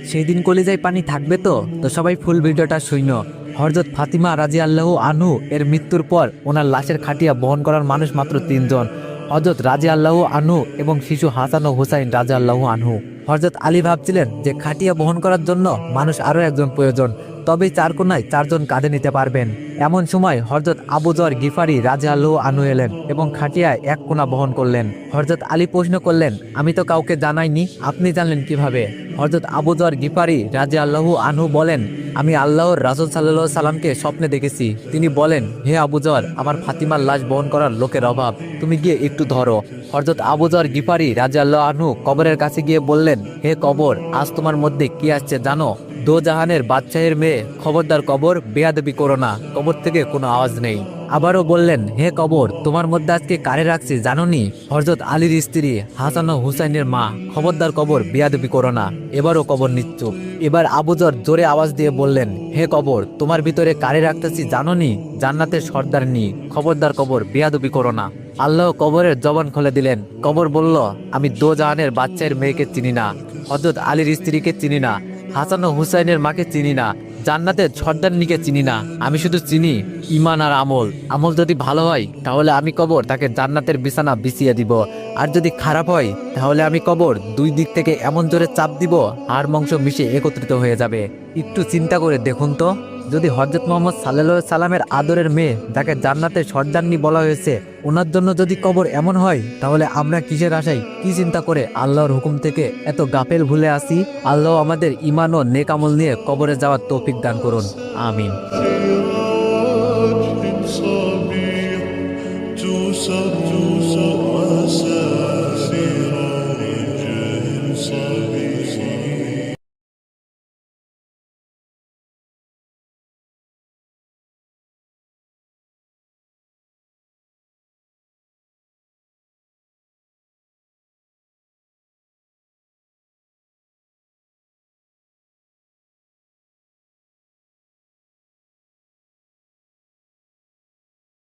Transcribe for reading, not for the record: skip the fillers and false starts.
সেই দিন কলিজায় পানি থাকবে তো সবাই ফুল ভিডিওটা শুইনো। হযরত ফাতিমা রাদিয়াল্লাহু আনহু এর মৃত্যুর পর ওনার লাশের খাটিয়া বহন করার মানুষ মাত্র 3 জন, হযরত রাদিয়াল্লাহু আনহু এবং শিশু হাসান ও হুসাইন রাদিয়াল্লাহু আনহু। হযরত আলী ভাবছিলেন যে খাটিয়া বহন করার জন্য মানুষ আরও একজন প্রয়োজন, তবেই 4 কোনায় 4 জন কাঁধে নিতে পারবেন। এমন সময় হযরত আবু যর গিফারি রাদিয়াল্লাহু আনহু এলেন এবং খাটিয়ায় 1 কোনা বহন করলেন। হযরত আলী প্রশ্ন করলেন, আমি তো কাউকে জানাইনি, আপনি জানলেন কিভাবে? হযরত আবু যর গিফারি রাদিয়াল্লাহু আনহু বলেন, আমি আল্লাহর রাসূল সাল্লাল্লাহু আলাইহি সাল্লামকে স্বপ্নে দেখেছি। তিনি বলেন, হে আবু যর, আমার ফাতিমার লাশ বহন করার লোকের অভাব, তুমি গিয়ে একটু ধরো। হযরত আবু যর গিফারি রাদিয়াল্লাহু আনহু কবরের কাছে গিয়ে বললেন, হে কবর, আজ তোমার মধ্যে কি আসছে জানো? দো জাহানের বাদশাহের মেয়ে, খবরদার কবর, বেয়াদবি করো না। কবর থেকে কোনো আওয়াজ নেই। আবারও বললেন, হে কবর, তোমার মধ্যে আজকে কারে রাখছি জানোনি? হযরত আলীর স্ত্রী হাসান ও হুসাইনের মা, খবরদার কবর, বেয়াদবি করো না। এবারও কবর নিশ্চুপ। এবার আবু যর জোরে আওয়াজ দিয়ে বললেন, হে কবর, তোমার ভিতরে কারে রাখতেছি জানোনি? জান্নাতের সর্দারনি, খবরদার কবর, বেয়াদবি করো না। আল্লাহ কবরের জবান খুলে দিলেন। কবর বলল, আমি দো জাহানের বাচ্চার মেয়েকে চিনি না, হযরত আলীর স্ত্রীকে চিনি না, হাসান ও হুসাইনের মাকে চিনি না, জান্নাতের সর্দারনিকে চিনি না। আমি শুধু চিনি ঈমান আর আমল। আমল যদি ভালো হয় তাহলে আমি কবর তাকে জান্নাতের বিছানা বিছিয়ে দিব, আর যদি খারাপ হয় তাহলে আমি কবর 2 দিক থেকে এমন জোরে চাপ দিব, হাড় মাংস মিশে একত্রিত হয়ে যাবে। একটু চিন্তা করে দেখুন তো, যদি হযরত মুহাম্মদ সাল্লাল্লাহু আলাইহি সাল্লামের আদরের মেয়ে, যাকে জান্নাতের সর্দারনি বলা হয়েছে, ওনার জন্য যদি কবর এমন হয়, তাহলে আমরা কিসের আশায়, কি চিন্তা করে আল্লাহর হুকুম থেকে এত গাফেল ভুলে আসি? আল্লাহ আমাদের ঈমান ও নেক আমল নিয়ে কবরে যাওয়ার তৌফিক দান করুন। আমিন।